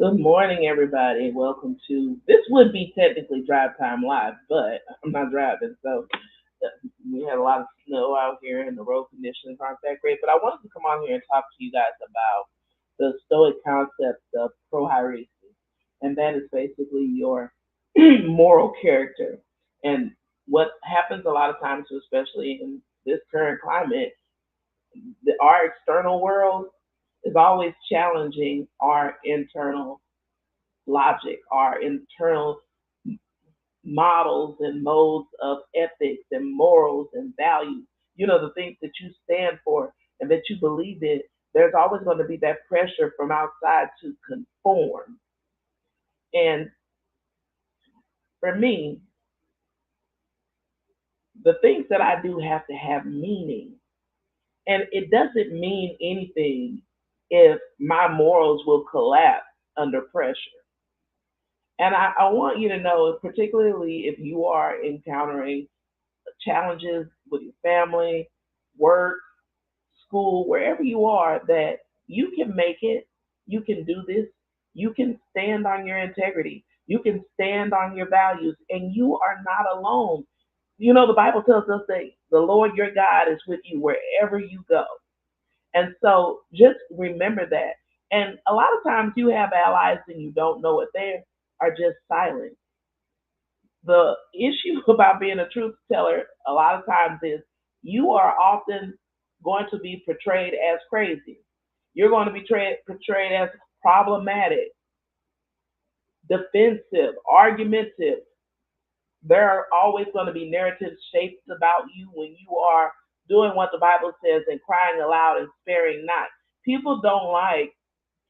Good morning, everybody. Welcome to this would be technically Drive Time Live, but I'm not driving, so we had a lot of snow out here, and the road conditions aren't that great. But I wanted to come on here and talk to you guys about the Stoic concept of prohairesis, and that is basically your moral character. And what happens a lot of times, especially in this current climate, our external world is always challenging our internal logic, our internal models and modes of ethics and morals and values. You know, the things that you stand for and that you believe in, there's always going to be that pressure from outside to conform. And for me, the things that I do have to have meaning. And it doesn't mean anything if my morals will collapse under pressure. And I want you to know, particularly if you are encountering challenges with your family, work, school, wherever you are, that you can make it, you can do this, you can stand on your integrity, you can stand on your values, and you are not alone. You know, the Bible tells us that the Lord your God is with you wherever you go. And so just remember that. And a lot of times you have allies and you don't know it. They are just silent. The issue about being a truth teller a lot of times is you are often going to be portrayed as crazy. You're going to be portrayed as problematic, defensive, argumentative. There are always going to be narratives shaped about you when you are doing what the Bible says and crying aloud and sparing not. People don't like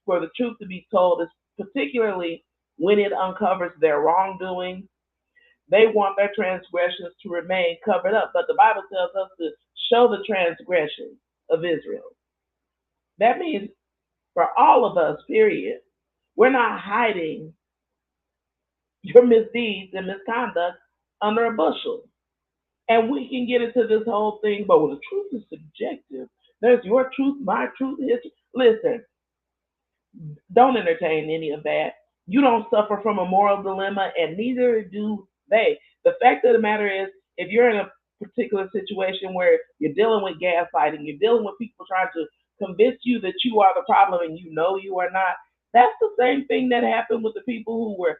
for the truth to be told, particularly when it uncovers their wrongdoing. They want their transgressions to remain covered up, but the Bible tells us to show the transgressions of Israel. That means for all of us, period, we're not hiding your misdeeds and misconduct under a bushel. And we can get into this whole thing, but well, the truth is subjective. There's your truth, my truth. Listen, don't entertain any of that. You don't suffer from a moral dilemma, and neither do they. The fact of the matter is, if you're in a particular situation where you're dealing with gaslighting, you're dealing with people trying to convince you that you are the problem and you know you are not, that's the same thing that happened with the people who were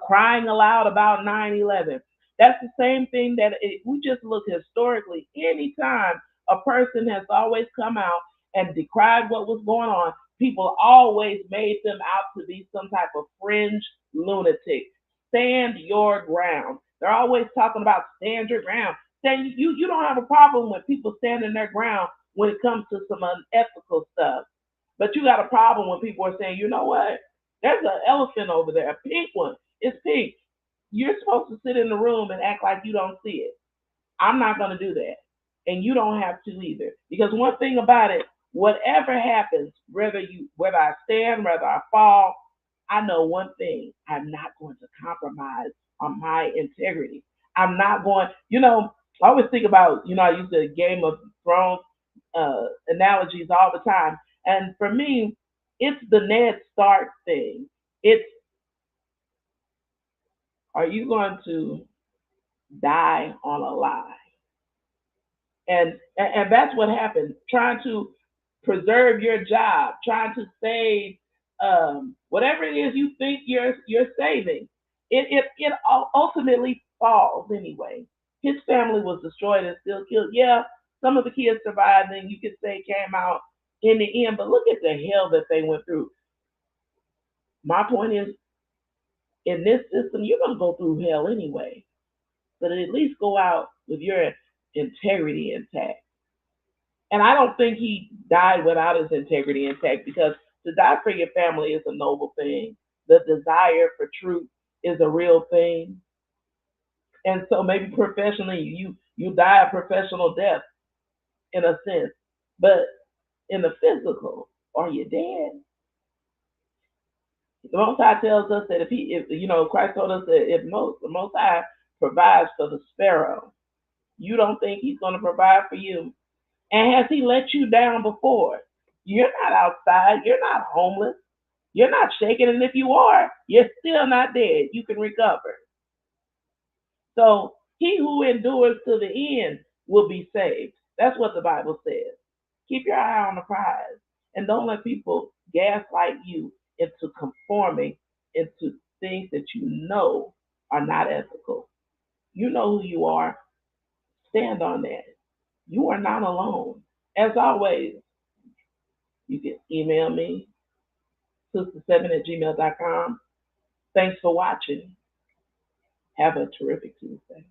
crying aloud about 9/11. That's the same thing that we just look historically. Anytime a person has always come out and decried what was going on, people always made them out to be some type of fringe lunatic. Stand your ground. They're always talking about stand your ground. Stand, you don't have a problem with people standing their ground when it comes to some unethical stuff. But you got a problem when people are saying, you know what? There's an elephant over there, a pink one. It's pink. You're supposed to sit in the room and act like you don't see it. I'm not going to do that. And you don't have to either. Because one thing about it, whatever happens, whether I stand, whether I fall, I know one thing. I'm not going to compromise on my integrity. I'm not going, I always think about, I use the Game of Thrones analogies all the time. And for me, it's the Ned Stark thing. It's, are you going to die on a lie? And that's what happened. Trying to preserve your job, trying to save whatever it is you think you're saving. It ultimately falls anyway. His family was destroyed and still killed. Yeah, some of the kids survived, and you could say came out in the end. But look at the hell that they went through. My point is, in this system, you're gonna go through hell anyway. But at least go out with your integrity intact. And I don't think he died without his integrity intact because to die for your family is a noble thing. The desire for truth is a real thing. And so maybe professionally you die a professional death in a sense. But in the physical, are you dead? The Most High tells us that if Christ told us that if the Most High provides for the sparrow, you don't think He's going to provide for you. And has He let you down before? You're not outside. You're not homeless. You're not shaken, and if you are, you're still not dead. You can recover. So he who endures to the end will be saved. That's what the Bible says. Keep your eye on the prize and don't let people gaslight you into conforming into things that you know are not ethical. You know who you are. Stand on that. You are not alone. As always, you can email me, sister7@gmail.com. Thanks for watching. Have a terrific Tuesday.